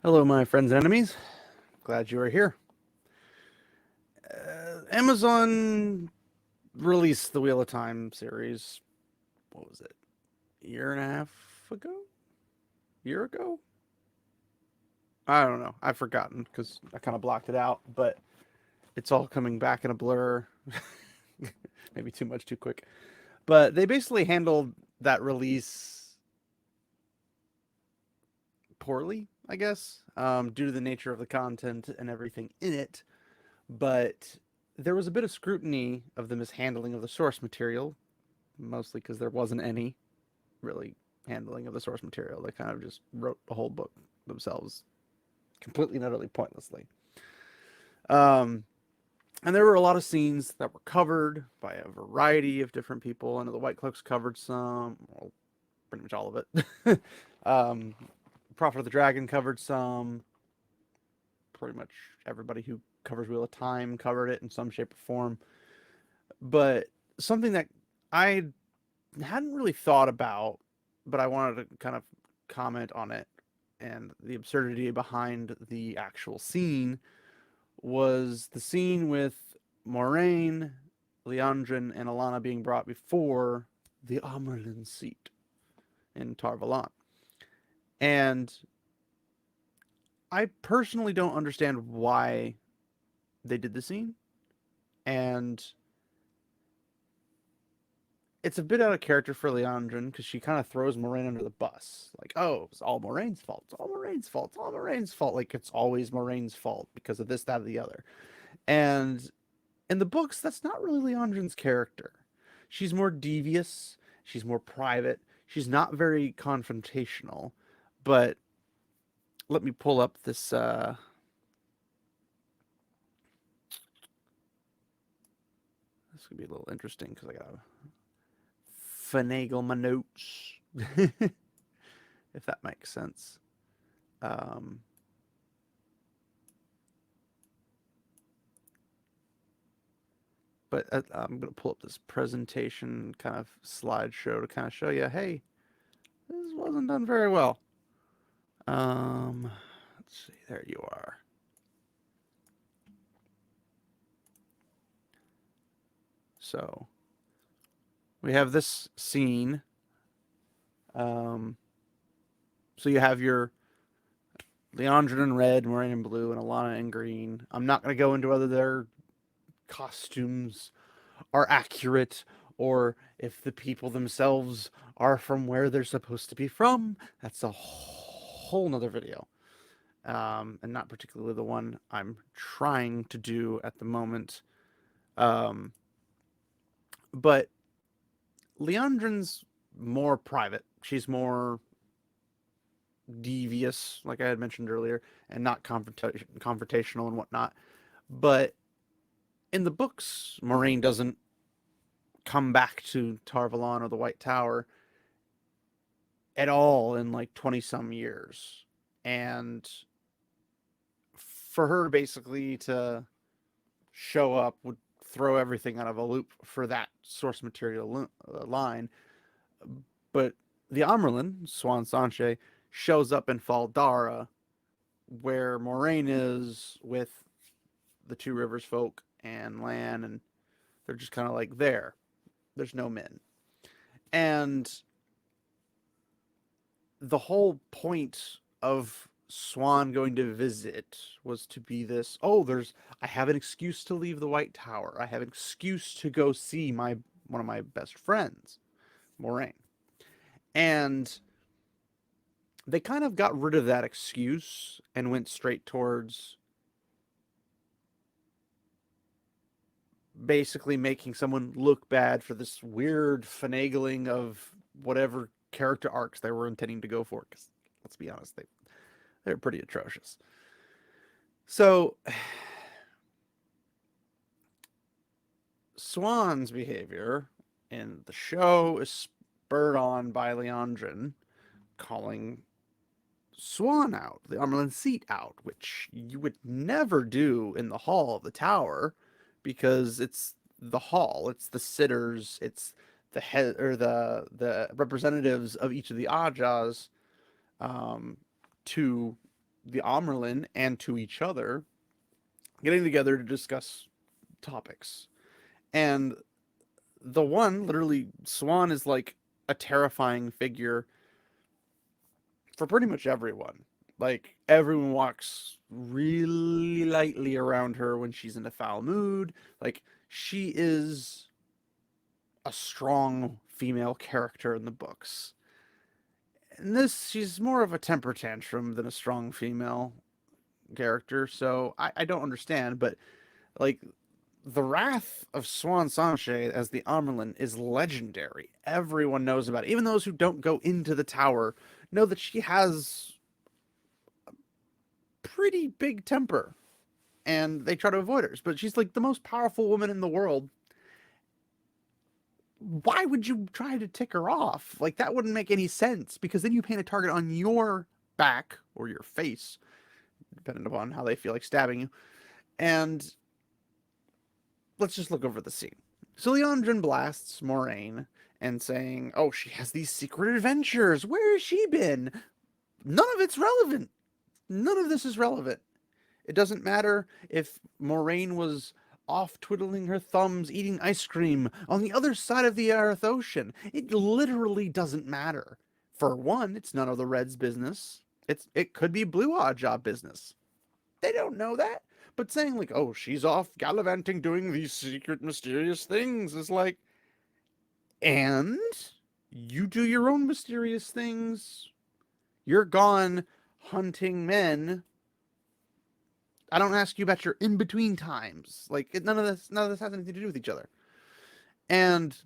Hello, my friends and enemies. Glad you are here. Amazon released the Wheel of Time series. What was it? A year and a half ago? Year ago? I don't know. I've forgotten because I kind of blocked it out, but it's all coming back in a blur. Maybe too much too quick. But they basically handled that release poorly, I guess, due to the nature of the content and everything in it. But there was a bit of scrutiny of the mishandling of the source material, mostly because there wasn't any really handling of the source material. They kind of just wrote the whole book themselves, completely and utterly pointlessly. Um, and there were a lot of scenes that were covered by a variety of different people. I know the White Cloaks covered some, well, pretty much all of it. um, Prophet of the Dragon covered some. Pretty much everybody who covers Wheel of Time covered it in some shape or form. But something that I hadn't really thought about, but I wanted to kind of comment on it and the absurdity behind the actual scene was the scene with Moraine, Leandrin, and Alana being brought before the Amerlin seat in Tar Valon. And I personally don't understand why they did the scene. And it's a bit out of character for Leandrin because she kind of throws Moraine under the bus. Like, oh, it's all Moraine's fault. It's all Moraine's fault. It's all Moraine's fault. Like, it's always Moraine's fault because of this, that, or the other. And in the books, that's not really Leandrin's character. She's more devious. She's more private. She's not very confrontational. But let me pull up this. This could be a little interesting because I gotta finagle my notes, if that makes sense. Um, but I'm going to pull up this presentation kind of slideshow to kind of show you, hey, this wasn't done very well. Let's see, there you are. So we have this scene. Um, so you have your Leandrin in red, Moraine in blue, and Alana in green. I'm not going to go into whether their costumes are accurate or if the people themselves are from where they're supposed to be from. That's a whole nother video. And not particularly the one I'm trying to do at the moment. Um, but Leandrin's more private. She's more devious, like I had mentioned earlier, and not confrontational and whatnot. But in the books, Moraine doesn't come back to Tar Valon or the White Tower at all in like 20 some years. And for her basically to show up would throw everything out of a loop for that source material line. But the Amerlin, Swan Sanche, shows up in Fal Dara, where Moraine is with the Two Rivers folk and Lan, and they're just kind of like there. There's no men. And the whole point of Swan going to visit was to be this, oh, I have an excuse to leave the White Tower. I have an excuse to go see my one of my best friends, Moraine. And they kind of got rid of that excuse and went straight towards basically making someone look bad for this weird finagling of whatever character arcs they were intending to go for. Because let's be honest, they're pretty atrocious. So Swan's behavior in the show is spurred on by Leandrin calling Swan out, the Amerlin seat out, which you would never do in the hall of the tower because it's the hall, it's the sitters, it's the head or the representatives of each of the Ajas um, to the Amerlin and to each other, getting together to discuss topics. And the one, literally, Swan is like a terrifying figure for pretty much everyone. Like, everyone walks really lightly around her when she's in a foul mood. Like, she is a strong female character in the books. In this, she's more of a temper tantrum than a strong female character, so I don't understand, but like the wrath of Swan Sanche as the Amerlin is legendary. Everyone knows about it. Even those who don't go into the tower know that she has pretty big temper and they try to avoid her. But she's like the most powerful woman in the world. Why would you try to tick her off? Like, that wouldn't make any sense because then you paint a target on your back or your face, depending upon how they feel like stabbing you. And let's just look over the scene. So Leandrin blasts Moraine and saying, "Oh, she has these secret adventures. Where has she been? None of it's relevant. None of this is relevant. It doesn't matter if Moraine was off twiddling her thumbs, eating ice cream on the other side of the Earth Ocean. It literally doesn't matter. For one, it's none of the Reds' business. It could be Blue Odd Job business. They don't know that. But saying like, oh, she's off gallivanting doing these secret mysterious things is like, and you do your own mysterious things. You're gone hunting men. I don't ask you about your in-between times. Like, none of this has anything to do with each other. And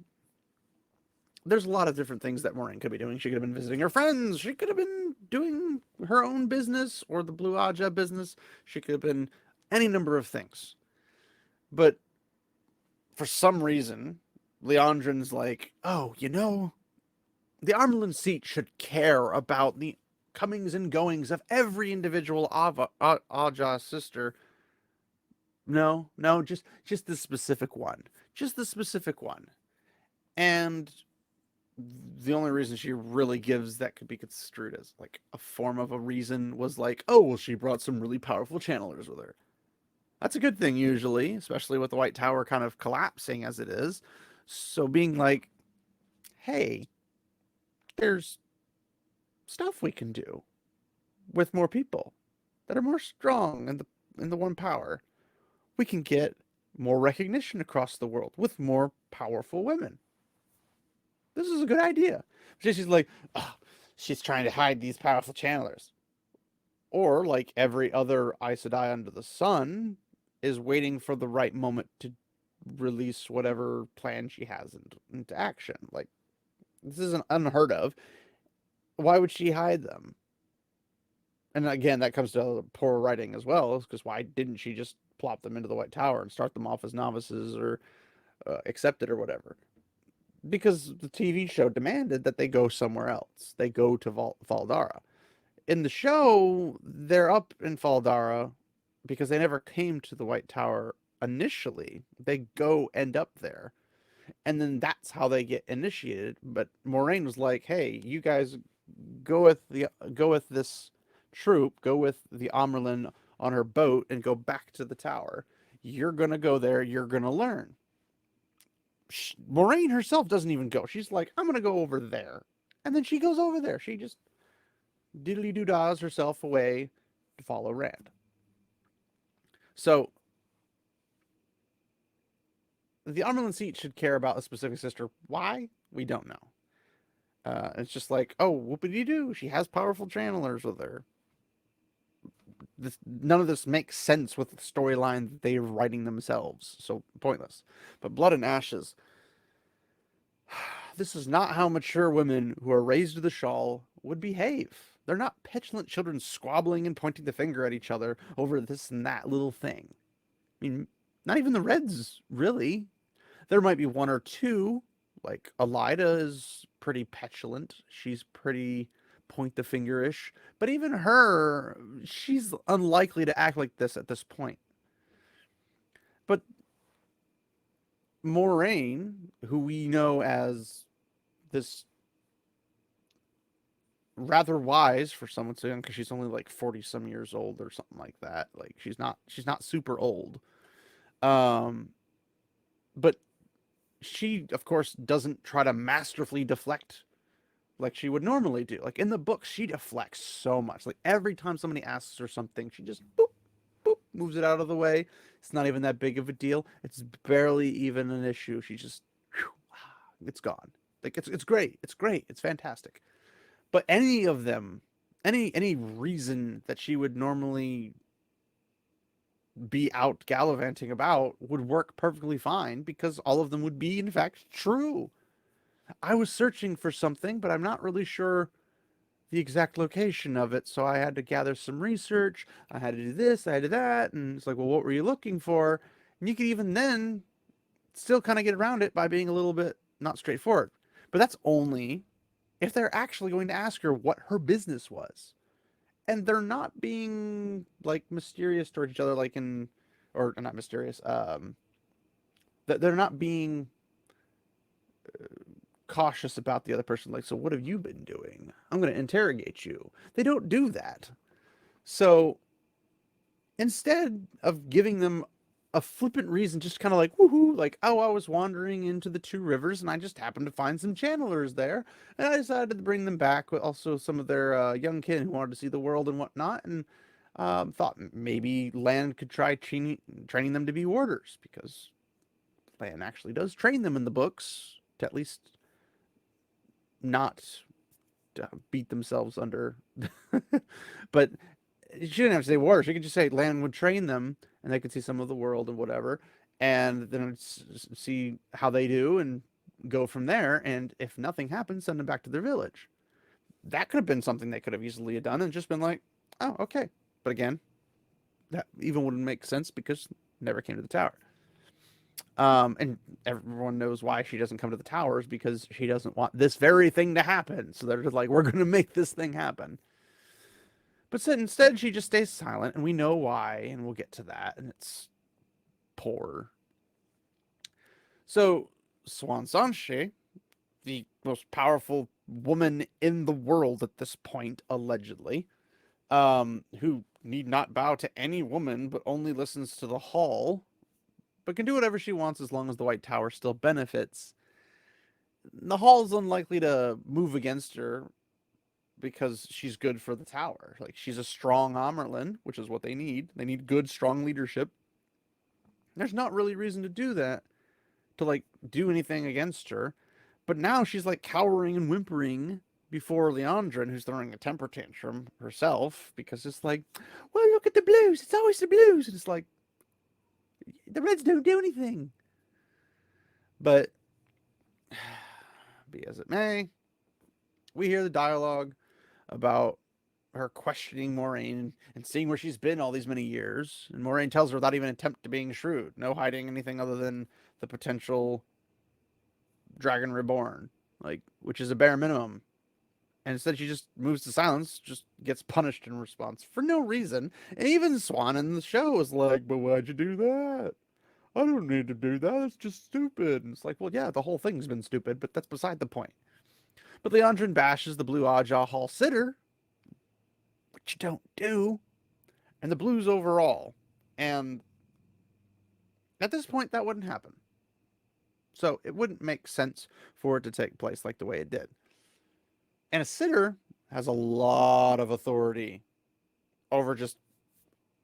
there's a lot of different things that Moraine could be doing. She could have been visiting her friends. She could have been doing her own business or the Blue Aja business. She could have been any number of things. But for some reason, Leandrin's like, oh, the Amerlin seat should care about the comings and goings of every individual Aja sister. No, just the specific one. Just the specific one. And the only reason she really gives that could be construed as like a form of a reason was like, oh, well, she brought some really powerful channelers with her. That's a good thing usually, especially with the White Tower kind of collapsing as it is. So being like, hey, there's stuff we can do with more people that are more strong in the one power. We can get more recognition across the world with more powerful women. This is a good idea. She's like, oh, she's trying to hide these powerful channelers. Or like every other Aes Sedai under the sun is waiting for the right moment to release whatever plan she has into action. Like, this isn't unheard of. Why would she hide them? And again, that comes to poor writing as well, because why didn't she just plop them into the White Tower and start them off as novices or accepted or whatever? Because the TV show demanded that they go somewhere else. They go to Val Dara. In the show, they're up in Val Dara because they never came to the White Tower initially. They end up there. And then that's how they get initiated. But Moraine was like, hey, you guys go with this troop, go with the Amerlin on her boat and go back to the tower. You're gonna go there, you're gonna learn. Moraine herself doesn't even go. She's like, I'm gonna go over there. And then she goes over there. She just diddly doo dahs herself away to follow Rand. So the Amerlin seat should care about a specific sister. Why? We don't know. It's just like, oh, whoopity doo. She has powerful channelers with her. None of this makes sense with the storyline that they're writing themselves. So pointless. But Blood and Ashes. This is not how mature women who are raised to the shawl would behave. They're not petulant children squabbling and pointing the finger at each other over this and that little thing. I mean, not even the Reds, really. There might be one or two. Like, Elida is pretty petulant. She's pretty point the finger-ish. But even her, she's unlikely to act like this at this point. But Moraine, who we know as this rather wise for someone so young because she's only like 40 some years old or something like that. Like she's not super old. Um, but she of course doesn't try to masterfully deflect like she would normally do. Like in the book, she deflects so much. Like every time somebody asks her something, she just boop, boop, moves it out of the way. It's not even that big of a deal. It's barely even an issue. She just, whew, it's gone. Like it's great. It's great. It's fantastic. But any of them, any reason that she would normally be out gallivanting about would work perfectly fine because all of them would be in fact true. I was searching for something, but I'm not really sure the exact location of it. So I had to gather some research. I had to do this, I had to do that. And it's like, well, what were you looking for? And you could even then still kind of get around it by being a little bit not straightforward. But that's only if they're actually going to ask her what her business was. And they're not being like mysterious towards each other, like in, or not mysterious, they're not being cautious about the other person. Like, so what have you been doing? I'm going to interrogate you. They don't do that. So instead of giving them a flippant reason, just kind of like, woohoo, like, oh, I was wandering into the two rivers and I just happened to find some channelers there. And I decided to bring them back with also some of their young kin who wanted to see the world and whatnot. And thought maybe Lan could try training them to be warders because Lan actually does train them in the books to at least not beat themselves under. But she didn't have to say warders. She could just say Lan would train them, and they could see some of the world and whatever, and then see how they do and go from there. And if nothing happens, send them back to their village. That could have been something they could have easily done and just been like, oh, okay. But again, that even wouldn't make sense because never came to the tower. And everyone knows why she doesn't come to the towers because she doesn't want this very thing to happen. So they're just like, we're going to make this thing happen. But instead, she just stays silent, and we know why, and we'll get to that. And it's poor. So Swan Sanche, the most powerful woman in the world at this point, allegedly, who need not bow to any woman, but only listens to the hall, but can do whatever she wants as long as the White Tower still benefits. The hall's unlikely to move against her because she's good for the tower. Like she's a strong Amerlin, which is what they need. They need good, strong leadership. There's not really reason to do that, to like do anything against her. But now she's like cowering and whimpering before Leandrin, who's throwing a temper tantrum herself because it's like, well, look at the blues. It's always the blues. And it's like, the Reds don't do anything. But be as it may, we hear the dialogue about her questioning Moraine and seeing where she's been all these many years. And Moraine tells her without even attempt to being shrewd, no hiding anything other than the potential Dragon Reborn, like, which is a bare minimum. And instead she just moves to silence, just gets punished in response for no reason. And even Swan in the show is like, but why'd you do that? I don't need to do that. It's just stupid. And it's like, well, yeah, the whole thing's been stupid, but that's beside the point. But Leandrin bashes the Blue Ajah Hall Sitter, which you don't do, and the Blues overall. And at this point, that wouldn't happen. So it wouldn't make sense for it to take place like the way it did. And a sitter has a lot of authority over just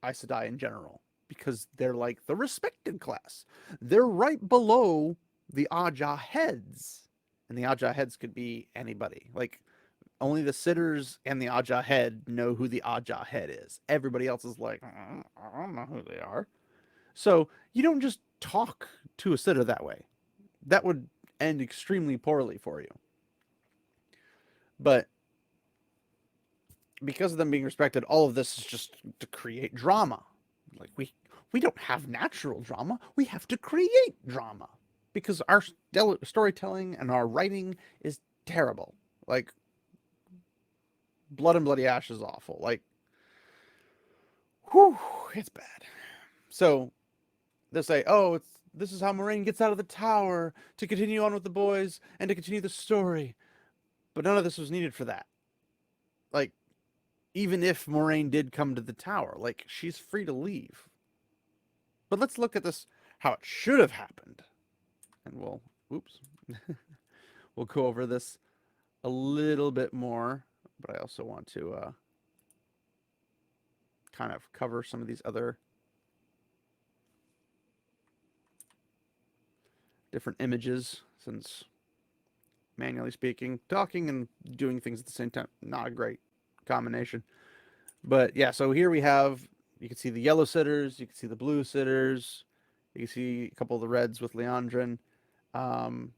Aes Sedai in general because they're like the respected class. They're right below the Ajah heads. And the Ajah heads could be anybody. Like, only the sitters and the Ajah head know who the Ajah head is. Everybody else is like, I don't know who they are. So you don't just talk to a sitter that way. That would end extremely poorly for you. But because of them being respected, all of this is just to create drama. Like we don't have natural drama. We have to create drama because our storytelling and our writing is terrible. Like Blood and Bloody Ash is awful. Like, whew, it's bad. So they'll say, "Oh, this is how Moraine gets out of the tower to continue on with the boys and to continue the story," but none of this was needed for that. like, even if Moraine did come to the tower, like, she's free to leave. But let's look at this, how it should have happened. And we'll, oops, we'll go over this a little bit more. But I also want to kind of cover some of these other different images, since manually speaking, talking and doing things at the same time, not a great combination. But yeah, so here we have, you can see the yellow sitters, you can see the blue sitters, you can see a couple of the reds with Leandrin. Alana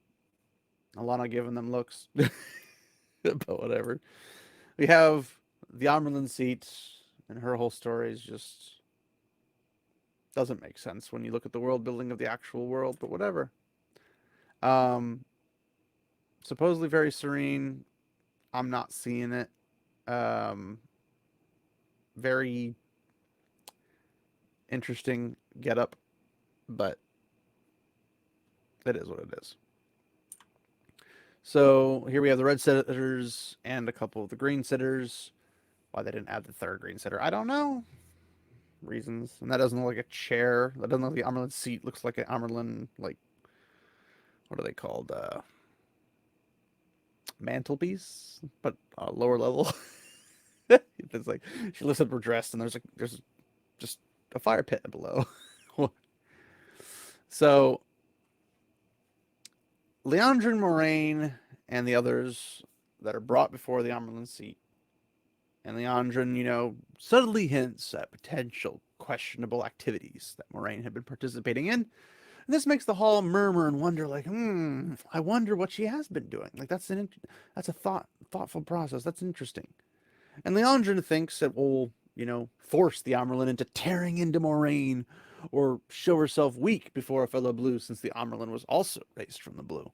giving them looks, but whatever. We have the Amyrlin seat, and her whole story is just doesn't make sense when you look at the world building of the actual world, but whatever. Um, Supposedly very serene. I'm not seeing it. Very interesting getup, but it is what it is. So here we have the red sitters and a couple of the green sitters. Why they didn't add the third green sitter, I don't know. Reasons. And that doesn't look like a chair. That doesn't look like the Amyrlin seat. Looks like an Amyrlin, like, what are they called? Mantelpiece, but lower level. It's like she lifts up her dress and there's just a fire pit below. So Leandrin Moraine and the others that are brought before the Amyrlin seat, and Leandrin, subtly hints at potential questionable activities that Moraine had been participating in. And this makes the hall murmur and wonder, like, I wonder what she has been doing. Like, that's a thoughtful process. That's interesting. And Leandrin thinks that will, force the Amyrlin into tearing into Moraine, or show herself weak before a fellow blue, since the Amyrlin was also raised from the blue.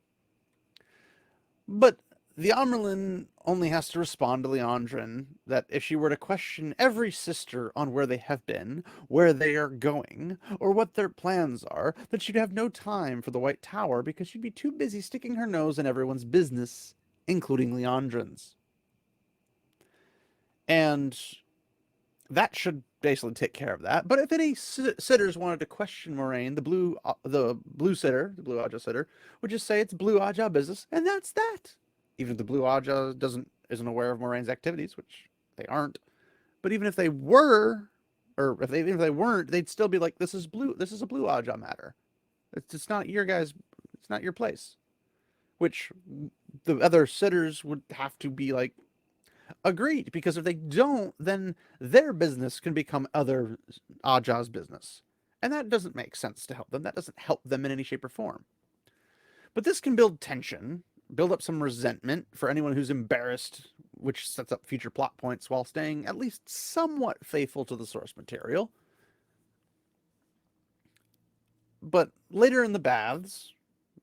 But the Amyrlin only has to respond to Leandrin that if she were to question every sister on where they have been, where they are going, or what their plans are, that she'd have no time for the White Tower because she'd be too busy sticking her nose in everyone's business, including Leandrin's. And that should basically take care of that. But if any sitters wanted to question Moraine, the blue sitter, the blue Ajah sitter, would just say it's blue Ajah business, and that's that. Even if the blue Ajah isn't aware of Moraine's activities, which they aren't. But even if they were, or even if they weren't, they'd still be like, this is a blue Ajah matter. It's not your guys. It's not your place. Which the other sitters would have to be like, agreed, because if they don't, then their business can become other Ajah's business. And that doesn't make sense to help them. That doesn't help them in any shape or form. But this can build tension, build up some resentment for anyone who's embarrassed, which sets up future plot points while staying at least somewhat faithful to the source material. But later in the baths,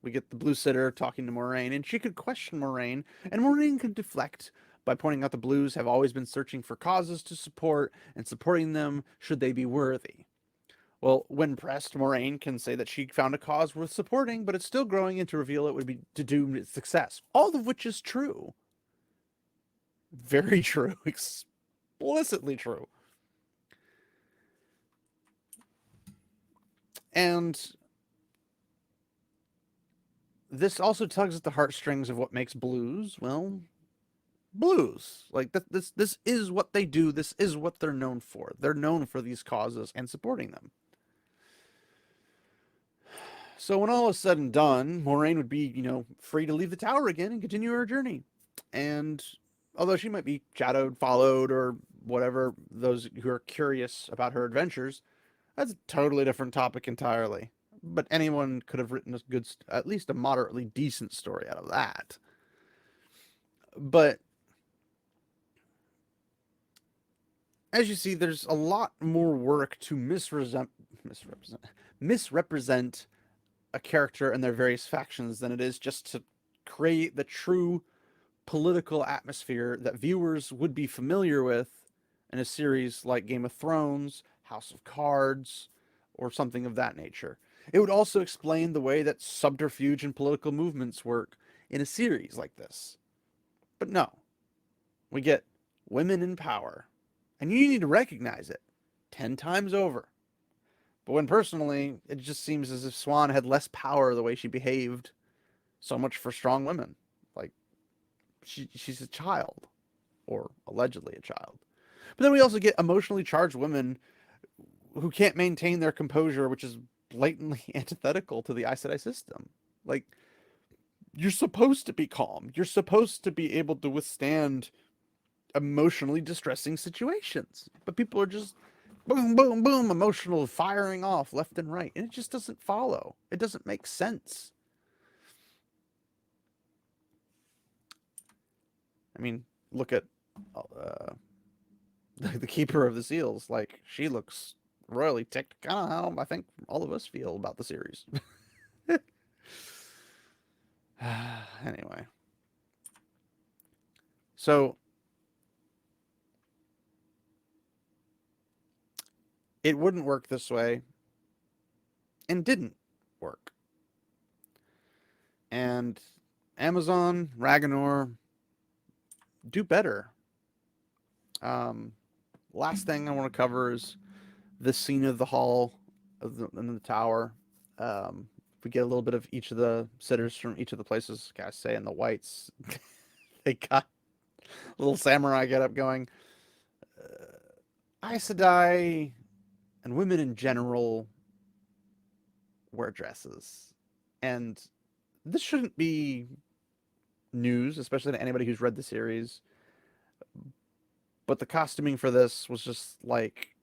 we get the blue sitter talking to Moraine, and she could question Moraine, and Moraine could deflect by pointing out the blues have always been searching for causes to support and supporting them should they be worthy. Well, when pressed, Moraine can say that she found a cause worth supporting, but it's still growing and to reveal it would be to doom its success. All of which is true. Very true. Explicitly true. And this also tugs at the heartstrings of what makes blues, well, blues. Like, this is what they do. This is what they're known for. They're known for these causes and supporting them. So when all is said and done, Moraine would be, free to leave the tower again and continue her journey. And although she might be shadowed, followed, or whatever, those who are curious about her adventures, that's a totally different topic entirely. But anyone could have written a good, at least a moderately decent story out of that. But as you see, there's a lot more work to misrepresent a character and their various factions than it is just to create the true political atmosphere that viewers would be familiar with in a series like Game of Thrones, House of Cards, or something of that nature. It would also explain the way that subterfuge and political movements work in a series like this. But no, we get women in power. And you need to recognize it 10 times over. But when personally, it just seems as if Swan had less power the way she behaved. So much for strong women. Like, she's a child, or allegedly a child. But then we also get emotionally charged women who can't maintain their composure, which is blatantly antithetical to the Aes Sedai system. Like, you're supposed to be calm. You're supposed to be able to withstand emotionally distressing situations. But people are just boom, boom, boom, emotional firing off left and right. And it just doesn't follow. It doesn't make sense. I mean, look at the Keeper of the Seals. Like, she looks royally ticked. Kind of how I think all of us feel about the series. Anyway. So, it wouldn't work this way, and didn't work. And Amazon, Ragnar, do better. Last thing I want to cover is this scene of the hall in the tower. We get a little bit of each of the sitters from each of the places. Gotta say, in the whites, they got a little samurai get up going. Aes Sedai and women in general wear dresses, and this shouldn't be news, especially to anybody who's read the series. But the costuming for this was just like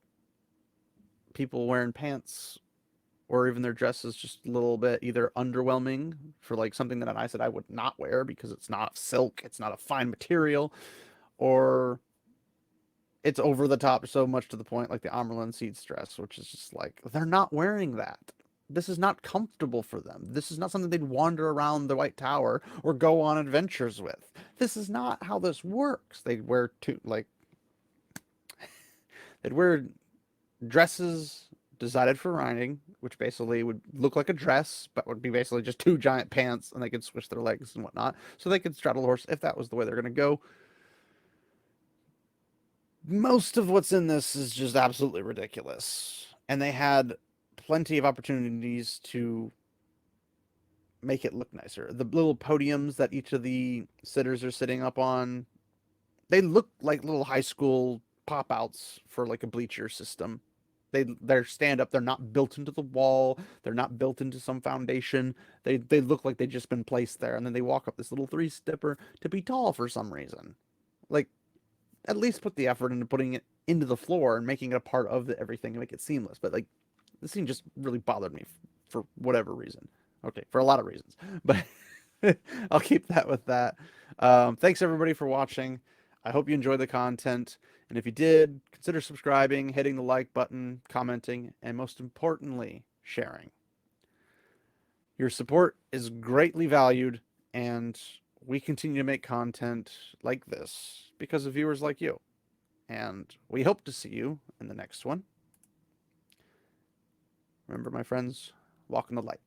people wearing pants or even their dresses just a little bit either underwhelming for like something that I said I would not wear because it's not silk, it's not a fine material, or it's over the top so much to the point like the Amerlin Seeds dress, which is just like they're not wearing that. This is not comfortable for them. This is not something they'd wander around the White Tower or go on adventures with. This is not how this works. They'd wear dresses decided for riding, which basically would look like a dress, but would be basically just two giant pants, and they could switch their legs and whatnot, so they could straddle a horse if that was the way they're going to go. Most of what's in this is just absolutely ridiculous, and they had plenty of opportunities to make it look nicer. The little podiums that each of the sitters are sitting up on, they look like little high school pop outs for like a bleacher system. They're stand up. They're not built into the wall. They're not built into some foundation. They look like they've just been placed there, and then they walk up this little three stepper to be tall for some reason. Like, at least put the effort into putting it into the floor and making it a part of everything and make it seamless. But like, the scene just really bothered me for whatever reason. Okay, for a lot of reasons, but I'll keep that with that. Thanks everybody for watching. I hope you enjoyed the content. And if you did, consider subscribing, hitting the like button, commenting, and most importantly, sharing. Your support is greatly valued, and we continue to make content like this because of viewers like you. And we hope to see you in the next one. Remember, my friends, walk in the light.